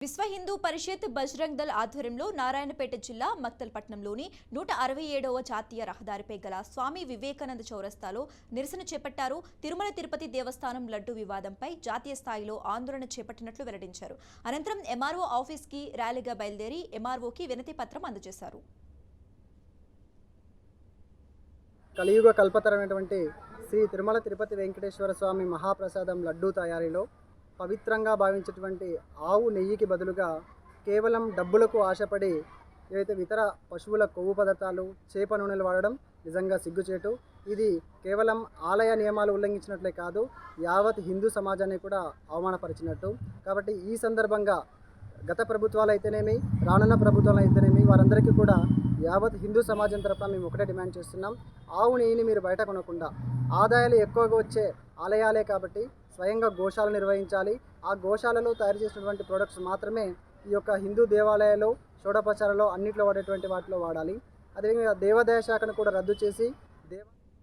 విశ్వ హిందూ పరిషత్ బజరంగ్ దళ్ ఆధ్వర్యంలో నారాయణపేట జిల్లా మక్తల్పట్నంలోని 167వ జాతీయ రహదారిపై గల స్వామి వివేకానంద చౌరస్తాలో నిరసన చేపట్టారు. తిరుమల తిరుపతి దేవస్థానం లడ్డు వివాదంపై జాతీయ స్థాయిలో ఆందోళన చేపట్టినట్లు వెల్లడించారు. అనంతరం ఎంఆర్ఓ ఆఫీస్కి ర్యాలీగా బయలుదేరి ఎంఆర్ఓకి వినతి పత్రం అందజేశారు. కలియుగ కల్పతరమైనటువంటి శ్రీ తిరుమల తిరుపతి వెంకటేశ్వర స్వామి మహాప్రసాదం లడ్డూ తయారీలో పవిత్రంగా భావించేటువంటి ఆవు నెయ్యికి బదులుగా కేవలం డబ్బులకు ఆశపడి ఏవైతే ఇతర పశువుల కొవ్వు పదార్థాలు చేప నూనెలు వాడడం నిజంగా సిగ్గుచేటు. ఇది కేవలం ఆలయ నియమాలు ఉల్లంఘించినట్లే కాదు, యావత్ హిందూ సమాజాన్ని కూడా అవమానపరిచినట్టు. కాబట్టి ఈ సందర్భంగా గత ప్రభుత్వాలు అయితేనేమి, రానున్న ప్రభుత్వాలు అయితేనేమి, వారందరికీ కూడా యావత్ హిందూ సమాజం తరఫున మేము ఒకటే డిమాండ్ చేస్తున్నాం. ఆవు నెయ్యిని మీరు బయట కొనకుండా, ఆదాయాలు ఎక్కువగా వచ్చే ఆలయాలే కాబట్టి స్వయంగా గోశాల నిర్వహించాలి. ఆ గోశాలలో తయారు చేసినటువంటి ప్రొడక్ట్స్ మాత్రమే ఈ యొక్క హిందూ దేవాలయాల్లో, షోడోపచారాల్లో అన్నింటిలో వాడేటువంటి వాటిలో వాడాలి. అదేవిధంగా దేవాదాయ శాఖను కూడా రద్దు చేసి